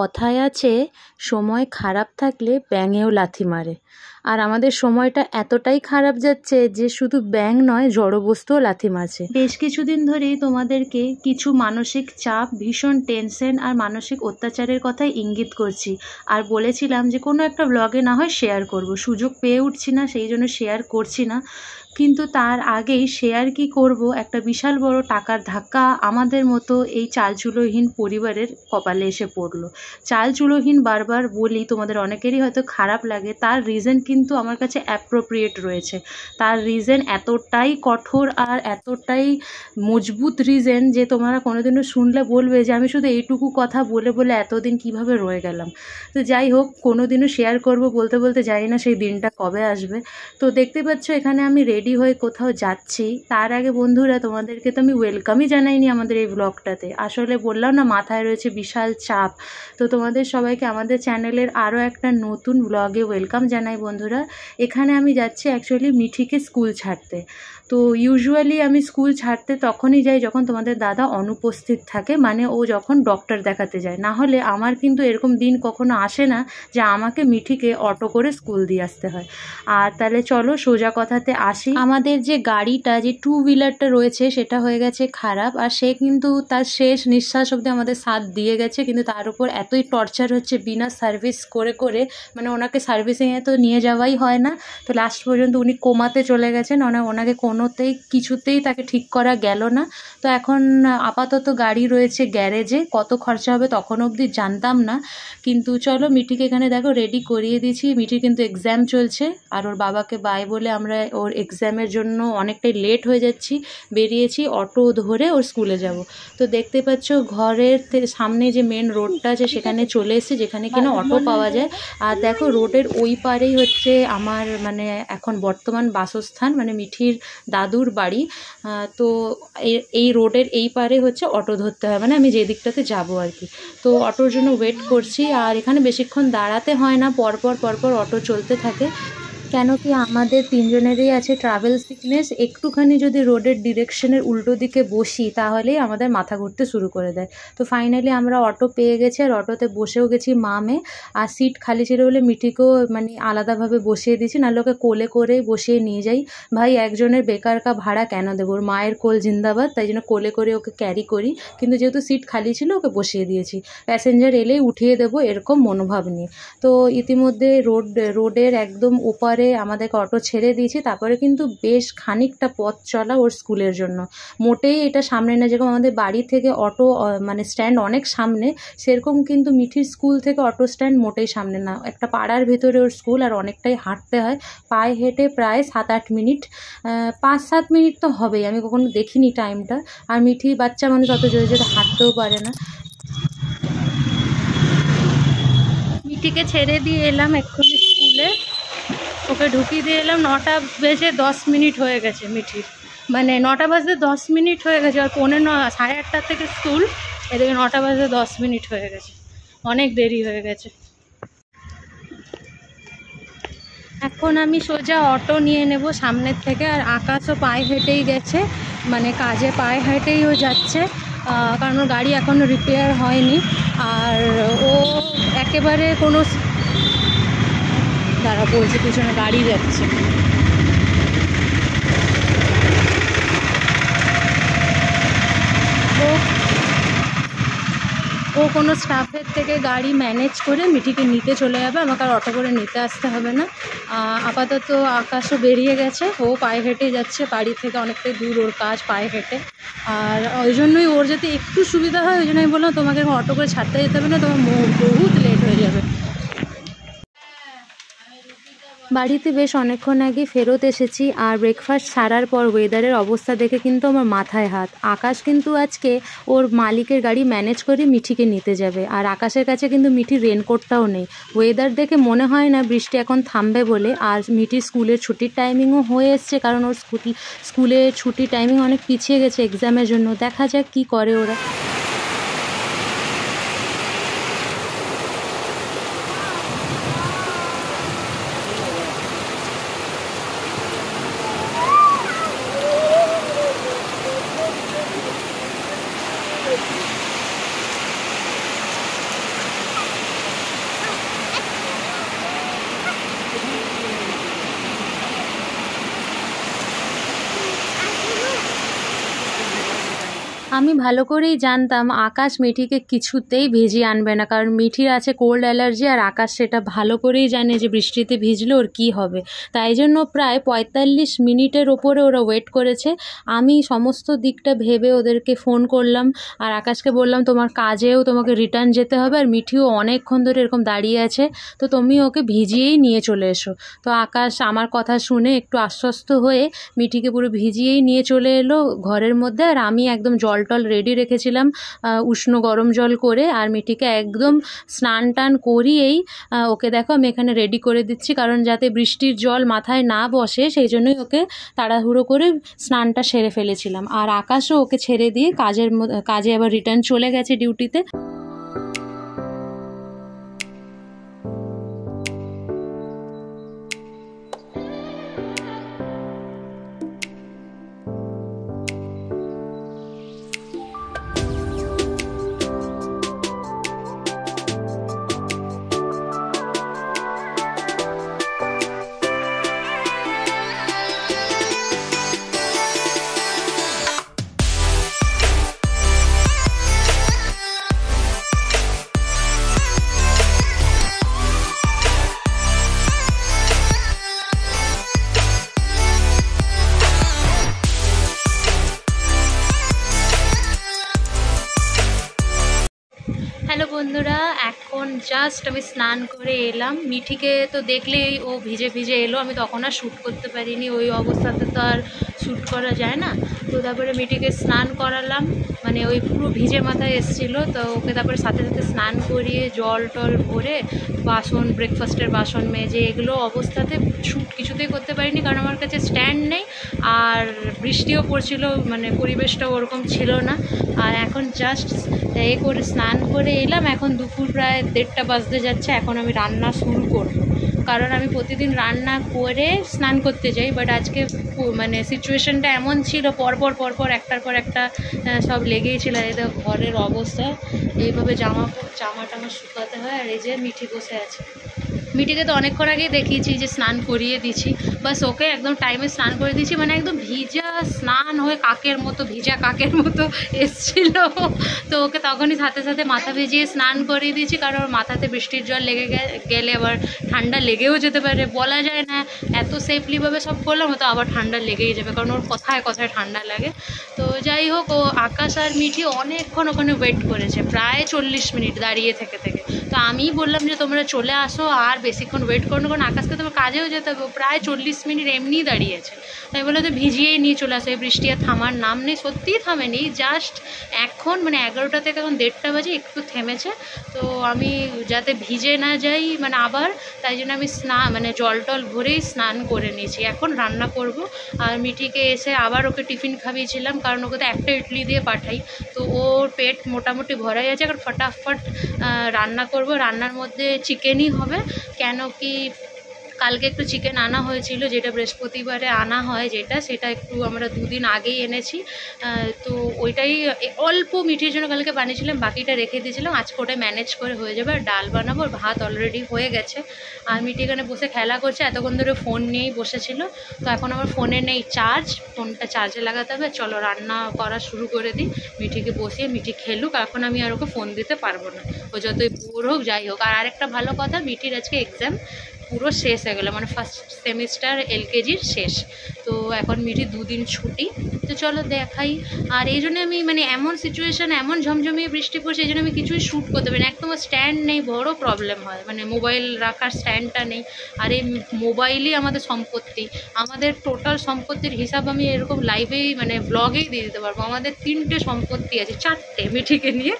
কথায় আছে সময় খারাপ থাকলে ব্যাঙেও লাথি মারে। আর আমাদের সময়টা এতটাই খারাপ যাচ্ছে যে শুধু ব্যাঙ নয়, জড়বস্তুও লাথি মারছে। বেশ কিছুদিন ধরেই তোমাদেরকে কিছু মানসিক চাপ, ভীষণ টেনশন আর মানসিক অত্যাচারের কথাই ইঙ্গিত করছি। আর বলেছিলাম যে কোনো একটা ব্লগে না হয় শেয়ার করব, সুযোগ পেয়ে উঠছি না, সেই জন্য শেয়ার করছি না। কিন্তু তার আগেই শেয়ার কি করব, একটা বিশাল বড় টাকার ধাক্কা আমাদের মতো এই চালচুলোহীন পরিবারের কপালে এসে পড়লো। চালচুলোহীন বারবার বলি, তোমাদের অনেকেরই হয়তো খারাপ লাগে, তার রিজন কিন্তু আমার কাছে অ্যাপ্রোপ্রিয়েট রয়েছে। তার রিজন এতটাই কঠোর আর এতটাই মজবুত রিজন যে তোমরা কোনোদিনও শুনলে বলবে যে আমি শুধু এইটুকু কথা বলে বলে এতদিন কিভাবে রয়ে গেলাম। তো যাই হোক, কোনোদিনও শেয়ার করব বলতে বলতে জানি না সেই দিনটা কবে আসবে। তো দেখতে পাচ্ছ এখানে আমি রেডি হয়ে কোথাও যাচ্ছি। তার আগে বন্ধুরা, তোমাদেরকে তো আমি ওয়েলকামই জানাইনি আমাদের এই ব্লগটাতে। আসলে বললাম না, মাথায় রয়েছে বিশাল চাপ। তো তোমাদের সবাইকে আমাদের চ্যানেলের আরও একটা নতুন ব্লগে ওয়েলকাম জানাই বন্ধুরা। এখানে আমি যাচ্ছি অ্যাকচুয়ালি মিঠিকে স্কুল ছাড়তে। তো ইউজুয়ালি আমি স্কুল ছাড়তে তখনই যাই যখন তোমাদের দাদা অনুপস্থিত থাকে, মানে ও যখন ডক্টর দেখাতে যায়। না হলে আমার কিন্তু এরকম দিন কখনো আসে না যে আমাকে মিঠিকে অটো করে স্কুল দিয়ে আসতে হয়। আর তাহলে চলো সোজা কথাতে আসি। আমাদের যে গাড়িটা, যে টু হুইলারটা রয়েছে, সেটা হয়ে গেছে খারাপ। আর সে কিন্তু তার শেষ নিঃশ্বাস অবধি আমাদের সাথ দিয়ে গেছে, কিন্তু তার উপর এতই টর্চার হচ্ছে বিনা সার্ভিস করে করে, মানে ওনাকে সার্ভিসিংয়ে তো নিয়ে যাওয়াই হয় না। তো লাস্ট পর্যন্ত উনি কোমাতে চলে গেছেন, ওনাকে কোনোতেই কিছুতেই তাকে ঠিক করা গেল না। তো এখন আপাতত গাড়ি রয়েছে গ্যারেজে, কত খরচা হবে তখন অবধি জানতাম না। কিন্তু চলো, মিঠিকে এখানে দেখো রেডি করিয়ে দিয়েছি। মিঠির কিন্তু এক্সাম চলছে, আর ওর বাবাকে বাই বলে আমরা ওর এক্সামের জন্য অনেকটাই লেট হয়ে যাচ্ছি, বেরিয়েছি অটো ধরে ওর স্কুলে যাব। তো দেখতে পাচ্ছ ঘরের সামনে যে মেন রোডটা আছে সেখানে চলে এসেছি, যেখানে কিনা অটো পাওয়া যায়। আর দেখো রোডের ওই পারেই হচ্ছে আমার মানে এখন বর্তমান বাসস্থান, মানে মিঠির দাদুর বাড়ি। তো এই রোডের এই পারে হচ্ছে অটো ধরতে হয়, মানে আমি যে দিকটাতে যাব আর কি। তো অটোর জন্য ওয়েট করছি, আর এখানে বেশিক্ষণ দাঁড়াতে হয় না, পরপর অটো চলতে থাকে। কেন কি আমাদের তিনজনেরই আছে ট্রাভেল সিকনেস। একটুখানি যদি রোডের ডিরেকশনের উল্টো দিকে বসি তাহলেই আমাদের মাথা ঘুরতে শুরু করে দেয়। তো ফাইনালি আমরা অটো পেয়ে গেছি, আর অটোতে বসেও গেছি মামে। আর সিট খালি ছিল বলে মিঠিকেও মানে আলাদাভাবে বসিয়ে দিয়েছি, নাহলে ওকে কোলে করেই বসিয়ে নিয়ে যাই। ভাই, একজনের বেকার কা ভাড়া কেন দেবো, ওর মায়ের কোল জিন্দাবাদ, তাই জন্য কোলে করে ওকে ক্যারি করি। কিন্তু যেহেতু সিট খালি ছিল ওকে বসিয়ে দিয়েছি, প্যাসেঞ্জার এলেই উঠিয়ে দেবো এরকম মনোভাব নিয়ে। তো ইতিমধ্যে রোডের একদম ওপারে আমাদেরকে অটো ছেড়ে দিয়েছি। তারপরে কিন্তু বেশ খানিকটা পথ চলা ওর স্কুলের জন্য। মোটেই এটা সামনে না, যেরকম আমাদের বাড়ি থেকে অটো মানে স্ট্যান্ড অনেক সামনে, সেরকম কিন্তু মিঠির স্কুল থেকে অটো স্ট্যান্ড মোটেই সামনে না। একটা পাড়ার ভেতরে ওর স্কুল, আর অনেকটাই হাঁটতে হয়। পায়ে হেঁটে প্রায় 7-8 মিনিট, 5-7 মিনিট তো হবেই, আমি কখনো দেখিনি টাইমটা। আর মিঠি বাচ্চা মানুষ অত জোরে জোরে হাঁটতেও পারে না। মিঠিকে ছেড়ে দিয়ে এলাম এক্ষুনি স্কুলে, ওকে ঢুকিয়ে দিয়ে এলাম। 9টা বেজে 10 মিনিট হয়ে গেছে মিঠির, মানে 9টা বাজতে 10 মিনিট হয়ে গেছে। আর 9:30 থেকে স্কুল, এদিকে 9টা বাজতে 10 মিনিট হয়ে গেছে, অনেক দেরি হয়ে গেছে। এখন আমি সোজা অটো নিয়ে নেব সামনের থেকে। আর আকাশও পায়ে হেঁটেই গেছে, মানে কাজে পায়ে হেঁটেই ও যাচ্ছে, কারণ ওর গাড়ি এখনও রিপেয়ার হয়নি। আর ও একেবারে কোনো দাঁড়া বলছে, পিছনে গাড়ি যাচ্ছে। ও কোনো স্টাফের থেকে গাড়ি ম্যানেজ করে মিঠিকে নিতে চলে যাবে, আমাকে আর অটো করে নিতে আসতে হবে না। আপাতত আকাশও বেরিয়ে গেছে, ও পায়ে হেঁটে যাচ্ছে, বাড়ি থেকে অনেকটাই দূর ওর কাজ, পায়ে হেঁটে। আর ওই জন্যই ওর যাতে একটু সুবিধা হয়, ওই জন্য আমি বললাম তোমাকে অটো করে ছাড়তে যেতে হবে না, তোমার বহুত লেট হয়ে যাবে। বাড়িতে বেশ অনেকক্ষণ আগে ফেরত এসেছি, আর ব্রেকফাস্ট ছাড়ার পর ওয়েদারের অবস্থা দেখে কিন্তু আমার মাথায় হাত। আকাশ কিন্তু আজকে ওর মালিকের গাড়ি ম্যানেজ করে মিঠিকে নিতে যাবে, আর আকাশের কাছে কিন্তু মিঠির রেনকোটটাও নেই। ওয়েদার দেখে মনে হয় না বৃষ্টি এখন থামবে বলে। আর মিঠির স্কুলের ছুটির টাইমিংও হয়ে এসছে, কারণ ওর স্কুলের ছুটির টাইমিং অনেক পিছিয়ে গেছে এক্সামের জন্য। দেখা যাক কি করে ওরা। আমি ভালো করেই জানতাম আকাশ মিঠিকে কিছুতেই ভিজিয়ে আনবে না, কারণ মিঠির আছে কোল্ড অ্যালার্জি, আর আকাশ সেটা ভালো করেই জানে যে বৃষ্টিতে ভিজলে ওর কী হবে। তাই জন্য প্রায় 45 মিনিটের ওপরে ওরা ওয়েট করেছে। আমি সমস্ত দিকটা ভেবে ওদেরকে ফোন করলাম, আর আকাশকে বললাম তোমার কাজেও তোমাকে রিটার্ন যেতে হবে, আর মিঠিও অনেকক্ষণ ধরে এরকম দাঁড়িয়ে আছে, তো তুমি ওকে ভিজিয়েই নিয়ে চলে এসো। তো আকাশ আমার কথা শুনে একটু আশ্বস্ত হয়ে মিঠিকে পুরো ভিজিয়েই নিয়ে চলে এলো ঘরের মধ্যে। আর আমি একদম জল টল রেডি রেখেছিলাম উষ্ণ গরম জল করে, আর মিঠিকে একদম স্নান টান করিয়েই ওকে দেখো আমি এখানে রেডি করে দিচ্ছি, কারণ যাতে বৃষ্টির জল মাথায় না বসে সেই জন্যই ওকে তাড়াহুড়ো করে স্নানটা সেরে ফেলেছিলাম। আর আকাশও ওকে ছেড়ে দিয়ে কাজে আবার রিটার্ন চলে গেছে ডিউটিতে। হ্যালো বন্ধুরা, এখন জাস্ট আমি স্নান করে এলাম। মিঠিকে তো দেখলেই ও ভিজে ভিজে এলো, আমি তখন আর শ্যুট করতে পারিনি, ওই অবস্থাতে তো আর শ্যুট করা যায় না। তো তারপরে মিঠিকে স্নান করালাম, মানে ওই পুরো ভিজে মাথায় এসেছিলো, তো ওকে তারপরে সাথে সাথে স্নান করিয়ে জল টল ভরে বাসন, ব্রেকফাস্টের বাসন মেজে, এগুলো অবস্থাতে শ্যুট কিছুতেই করতে পারিনি, কারণ আমার কাছে স্ট্যান্ড নেই, আর বৃষ্টিও পড়ছিল, মানে পরিবেশটাও ওরকম ছিল না। আর এখন জাস্ট করে স্নান করে এলাম, এখন দুপুর প্রায় 1:30 বাজতে যাচ্ছে। এখন আমি রান্না শুরু করব, কারণ আমি প্রতিদিন রান্না করে স্নান করতে যাই, বাট আজকে মানে সিচুয়েশনটা এমন ছিল, পরপর একটার পর একটা সব লেগেই ছিল। এই দেখো ঘরের অবস্থা, এইভাবে জামা টামা শুকাতে হয়। আর এই যে মিঠি বসে আছে, মিঠিকে তো অনেকক্ষণ আগেই দেখিয়েছি যে স্নান করিয়ে দিচ্ছি, বাস ওকে একদম টাইমে স্নান করে দিচ্ছি, মানে একদম ভিজা স্নান হয়ে ভিজা কাকের মতো এসছিল। তো ওকে তখনই সাথে সাথে মাথা ভিজিয়ে স্নান করিয়ে দিচ্ছি, কারণ ওর মাথাতে বৃষ্টির জল লেগে গেলে আবার ঠান্ডা লেগেও যেতে পারে, বলা যায় না। এত সেফলিভাবে সব করলাম, তো আবার ঠান্ডা লেগেই যাবে, কারণ ওর কথায় কথায় ঠান্ডা লাগে। তো যাই হোক, ও আকাশ আর মিঠি অনেকক্ষণ ওখানে ওয়েট করেছে, প্রায় 40 মিনিট দাঁড়িয়ে থেকে। তো আমি বললাম যে তোমরা চলে আসো, আর বেশিক্ষণ ওয়েট করো না, কারণ আকাশকে তোমার কাজেও যেতে হবে, প্রায় 40 মিনিট এমনিই দাঁড়িয়েছে। তাই বলে তো ভিজিয়েই নিয়ে চলে আসো, এই বৃষ্টি আর থামার নাম নেই, সত্যিই থামেনি। জাস্ট এখন মানে 11টা থেকে এখন 1:30 বাজে, একটু থেমেছে। তো আমি যাতে ভিজে না যাই মানে আবার, তাই জন্য আমি মানে জল টল ভরেই স্নান করে নিয়েছি। এখন রান্না করব। আর মিঠিকে এসে আবার ওকে টিফিন খাইয়েছিলাম, কারণ ওকে তো একটা ইডলি দিয়ে পাঠাই, তো ওর পেট মোটামুটি ভরাই আছে। এখন ফটাফট রান্না করব। রান্নার মধ্যে চিকেনই হবে, কেন কি কালকে একটু চিকেন আনা হয়েছিল, যেটা বৃহস্পতিবারে আনা হয়, সেটা একটু আমরা 2 দিন আগেই এনেছি। তো ওইটাই অল্প মিঠির জন্য কালকে বানিয়েছিলাম, বাকিটা রেখে দিয়েছিলাম, আজকে ওটাই ম্যানেজ করে হয়ে যাবে। আর ডাল বানাবো, ভাত অলরেডি হয়ে গেছে। আর মিঠি এখানে বসে খেলা করছে, এতক্ষণ ধরে ফোন নিয়েই বসেছিল। তো এখন আমার ফোনে নেই চার্জ, ফোনটা চার্জে লাগাতে হবে। চলো রান্না করা শুরু করে দিই, মিঠিকে বসিয়ে মিঠি খেলুক, এখন আমি আর ওকে ফোন দিতে পারবো না, ও যতই বোর হোক যাই হোক। আর আরেকটা ভালো কথা, মিঠির আজকে এক্সাম পুরো শেষ হয়ে গেলো, মানে ফার্স্ট সেমিস্টার LKGর শেষ। তো এখন মিঠি 2 দিন ছুটি, তো চলো দেখাই। আর এই জন্য আমি মানে এমন সিচুয়েশান, এমন ঝমঝমিয়ে বৃষ্টি পড়ছে, এই জন্য আমি কিছুই শ্যুট করতে পারি না, একদম স্ট্যান্ড নেই, বড় প্রবলেম হয়, মানে মোবাইল রাখার স্ট্যান্ডটা নেই। আর এই মোবাইলই আমাদের সম্পত্তি, আমাদের টোটাল সম্পত্তির হিসাব আমি এরকম লাইভেই মানে ব্লগেই দিয়ে দিতে পারবো। আমাদের 3টে সম্পত্তি আছে, 4টে মিঠিকে নিয়ে।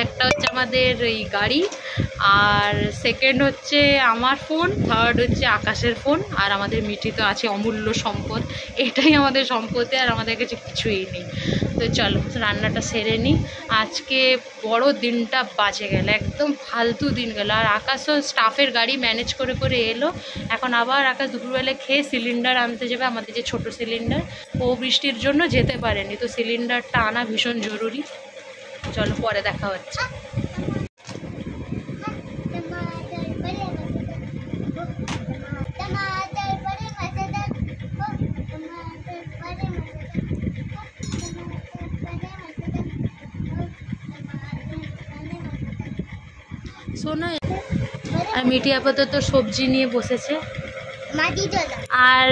একটা হচ্ছে আমাদের এই গাড়ি, আর সেকেন্ড হচ্ছে আমার ফোন, থার্ড হচ্ছে আকাশের ফোন, আর আমাদের মিঠি তো আছে অমূল্য সম্পদ, এটাই আমাদের সম্পত্তি, আর আমাদের কাছে কিছুই নেই। তো চলো রান্নাটা সেরে নিই, আজকে বড় দিনটা বাজে গেল, একদম ফালতু দিন গেল। আর আকাশও স্টাফের গাড়ি ম্যানেজ করে করে এলো, এখন আবার আকাশ দুপুরবেলা খেয়ে সিলিন্ডার আনতে যাবে, আমাদের যে ছোট সিলিন্ডার, ও বৃষ্টির জন্য যেতে পারেনি, তো সিলিন্ডারটা আনা ভীষণ জরুরি। চলো পরে দেখা হচ্ছে। শোনো, আর মিঠি আপাতত সবজি নিয়ে বসেছে। আর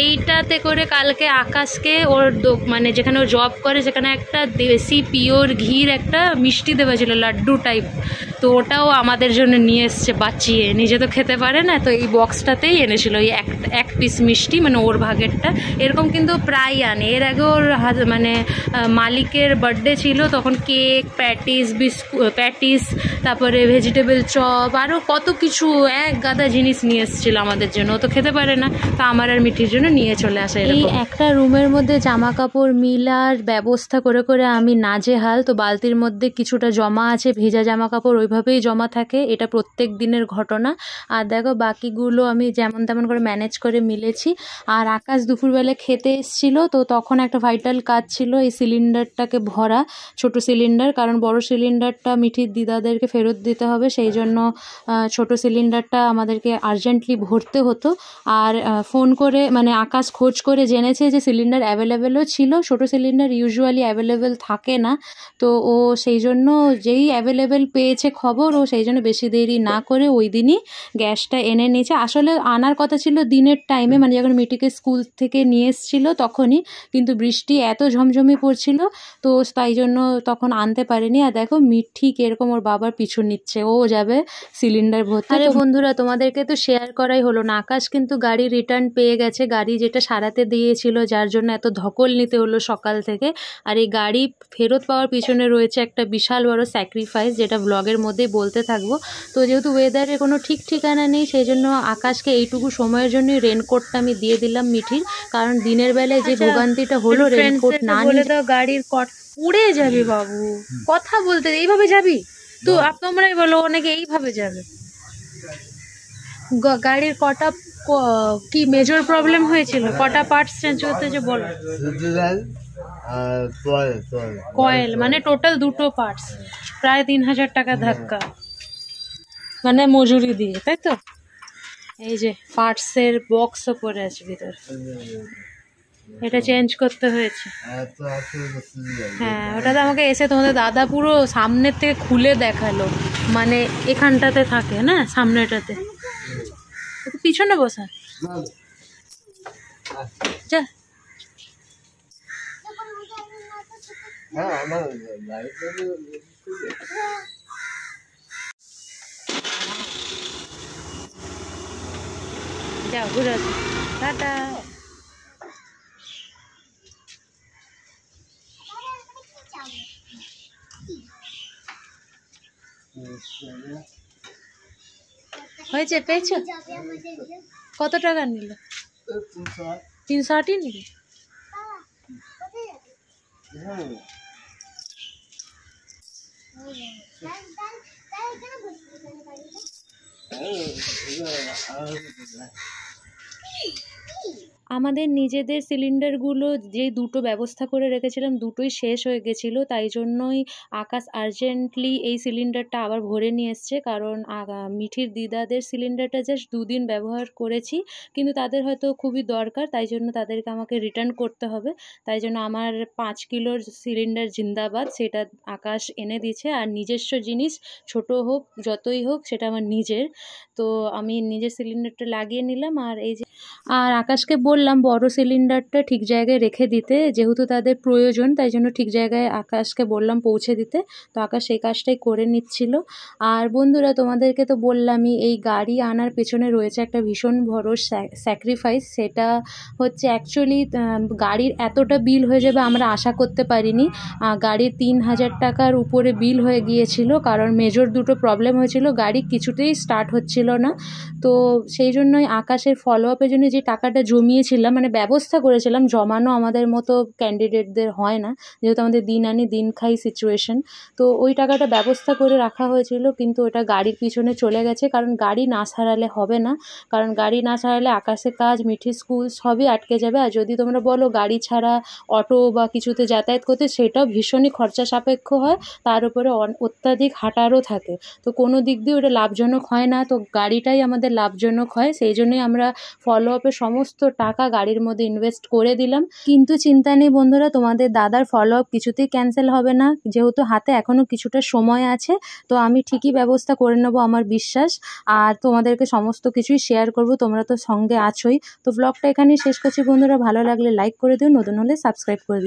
এইটাতে করে কালকে আকাশকে ওর মানে যেখানে ও জব করে সেখানে একটা দেশি পিওর ঘির একটা মিষ্টি দেওয়া ছিল, লাড্ডু টাইপ। তো ওটাও আমাদের জন্য নিয়ে এসছে বাঁচিয়ে, নিজে তো খেতে পারে না, তো এই বক্সটাতেই এনেছিল ওই এক পিস মিষ্টি, মানে ওর ভাগেরটা। এরকম কিন্তু প্রায় আনে। এর আগে ওর মানে মালিকের বার্থডে ছিল, তখন কেক, প্যাটিস, তারপরে ভেজিটেবল চপ, আরও কত কিছু এক গাদা জিনিস নিয়ে এসেছিল আমাদের জন্য। ও তো খেতে পারে না, তো আমার আর মিঠির জন্য নিয়ে চলে আসে। এই একটা রুমের মধ্যে জামা কাপড় মিলার ব্যবস্থা করে করে আমি নাজেহাল। তো বালতির মধ্যে কিছুটা জমা আছে, ভেজা জামা কাপড় ওইভাবেই জমা থাকে, এটা প্রত্যেক দিনের ঘটনা। আর দেখো বাকিগুলো আমি যেমন তেমন করে ম্যানেজ করে মিলেছি। আর আকাশ দুপুরবেলা খেতে এসেছিলো, তো তখন একটা ভাইটাল কাজ ছিল এই সিলিন্ডারটাকে ভরা, ছোট সিলিন্ডার, কারণ বড় সিলিন্ডারটা মিঠির দিদাদেরকে ফেরত দিতে হবে, সেই জন্য ছোট সিলিন্ডারটা আমাদেরকে আর্জেন্টলি ভরতে হতো। আর ফোন করে মানে আকাশ খোঁজ করে জেনেছে যে সিলিন্ডার অ্যাভেলেবেলও ছিল, ছোটো সিলিন্ডার ইউজুয়ালি অ্যাভেলেবেল থাকে না। তো ও সেই জন্য যেই অ্যাভেলেবেল পেয়েছে খবর, ও সেই জন্য বেশি দেরি না করে ওই দিনই গ্যাসটা এনে নিয়েছে। আসলে আনার কথা ছিল দিনের টাইমে, মানে যখন মিঠিকে স্কুল থেকে নিয়ে এসেছিলো তখনই, কিন্তু বৃষ্টি এত ঝমঝমি পড়ছিল, তো তাই জন্য তখন আনতে পারেনি। আর দেখো মিঠি এরকম ওর বাবার পিছু নিচ্ছে, ও যাবে সিলিন্ডার ভরতে। আরে বন্ধুরা, তোমাদেরকে তো শেয়ার করাই হলো না, আকাশ কিন্তু গাড়ি রিটার্ন পেয়ে গেছে, গাড়ি যেটা সারাতে দিয়েছিল, যার জন্য এত ধকল নিতে হলো সকাল থেকে। আর এই গাড়ি ফেরত পাওয়ার পিছনে রয়েছে একটা বিশাল বড় স্যাক্রিফাইস, যেটা ব্লগের মধ্যেই বলতে থাকবো। তো যেহেতু ওয়েদারের কোনো ঠিক ঠিকানা নেই, সেই জন্য আকাশকে এইটুকু সময়ের জন্যই রেনকোটটা আমি দিয়ে দিলাম মিঠির, কারণ দিনের বেলায় যে ভোগান্তিটা হলো রেনকোট না নিলে তো গাড়ির কট উড়ে যাবে। বাবু কথা বলতে এইভাবে যাবি তো, তোমরাই বলো, অনেকে এইভাবে যাবে। গাড়ির কটা কি মেজর প্রবলেম হয়েছিল, কটা পার্টস চেঞ্জ করতে যে বলো? কয়েল মানে টোটাল দুটো পার্টস, প্রায় 3000 টাকা ধাক্কা, মানে মজুরি দিয়ে, তাই তো? এই যে পার্টসের বক্সও পড়ে আছে ভিতর, এটা চেঞ্জ করতে হয়েছে। হ্যাঁ, ওটা তো আমাকে এসে তোমাদের দাদা পুরো সামনের থেকে খুলে দেখালো, মানে এখানটাতে থাকে না, সামনেটাতে। পিছনে বসা যা। যাও ঘুরে আসো, টাটা। হয়েছে, পেয়েছো? কত টাকা নিল? 360 নিল। আমাদের নিজেদের সিলিন্ডারগুলো যে দুটো ব্যবস্থা করে রেখেছিলাম, দুটোই শেষ হয়ে গেছিলো, তাই জন্যই আকাশ আর্জেন্টলি এই সিলিন্ডারটা আবার ভরে নিয়ে এসছে। কারণ মিঠির দিদাদের সিলিন্ডারটা জাস্ট 2 দিন ব্যবহার করেছি, কিন্তু তাদের হয়তো খুবই দরকার, তাই জন্য তাদেরকে আমাকে রিটার্ন করতে হবে। তাই জন্য আমার 5 কিলোর সিলিন্ডার জিন্দাবাদ, সেটা আকাশ এনে দিয়েছে। আর নিজস্ব জিনিস ছোট হোক যতই হোক সেটা আমার নিজের, তো আমি নিজের সিলিন্ডারটা লাগিয়ে নিলাম। আর এই যে আর আকাশকে বললাম বড় সিলিন্ডারটা ঠিক জায়গায় রেখে দিতে, যেহেতু তাদের প্রয়োজন, তাই জন্য ঠিক জায়গায় আকাশকে বললাম পৌঁছে দিতে। তো আকাশ সেই কাজটাই করে নিচ্ছিল। আর বন্ধুরা, তোমাদেরকে তো বললামই এই গাড়ি আনার পেছনে রয়েছে একটা ভীষণ বড় স্যাক্রিফাইস। সেটা হচ্ছে অ্যাকচুয়ালি গাড়ির এতটা বিল হয়ে যাবে আমরা আশা করতে পারিনি। গাড়ির 3000 টাকার উপরে বিল হয়ে গিয়েছিল, কারণ মেজর দুটো প্রবলেম হয়েছিল, গাড়ি কিছুতেই স্টার্ট হচ্ছিল না। তো সেই জন্যই আকাশের ফলো আপের জন্য যে টাকাটা জমিয়েছিলাম, মানে ব্যবস্থা করেছিলাম, জমানো আমাদের মতো ক্যান্ডিডেটদের হয় না, যেহেতু আমাদের দিন আনি দিন খাই সিচুয়েশন, তো ওই টাকাটা ব্যবস্থা করে রাখা হয়েছিল, কিন্তু ওটা গাড়ির পিছনে চলে গেছে। কারণ গাড়ি না সারালে হবে না, কারণ গাড়ি না সারালে আকাশের কাজ, মিঠি স্কুল সবই আটকে যাবে। আর যদি তোমরা বলো গাড়ি ছাড়া অটো বা কিছুতে যাতায়াত করতে, সেটাও ভীষণই খরচা সাপেক্ষ হয়, তার উপরে অত্যাধিক হাঁটারও থাকে, তো কোনো দিক দিয়ে ওটা লাভজনক হয় না। তো গাড়িটাই আমাদের লাভজনক হয়, সেই জন্যই আমরা ফলো আপে সমস্ত টাকা টাকা গাড়ির মধ্যে ইনভেস্ট করে দিলাম। কিন্তু চিন্তা নেই বন্ধুরা, তোমাদের দাদার ফলো আপ কিছুতেই ক্যান্সেল হবে না, যেহেতু হাতে এখনও কিছুটা সময় আছে। তো আমি ঠিকই ব্যবস্থা করে নেবো, আমার বিশ্বাস। আর তোমাদেরকে সমস্ত কিছুই শেয়ার করব, তোমরা তো সঙ্গে আছোই। তো ব্লগটা এখানেই শেষ করছি বন্ধুরা, ভালো লাগলে লাইক করে দিও, নতুন হলে সাবস্ক্রাইব করে দিও।